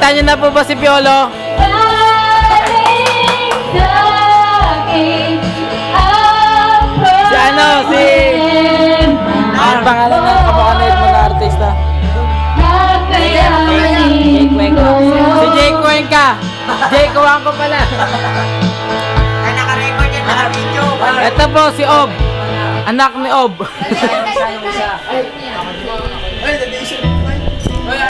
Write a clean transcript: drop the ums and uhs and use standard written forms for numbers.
Nakita niyo na po ba si Piolo? Si ano? Si... Ang pangalan na kamukha na mo na artista? Jay Cuenca. Si Jay Cuenca. Jay Cuenca pala. Ay, naka-record yan, naka-video. Ito po si Ob. Anak ni Ob. Ay, nag-iisip.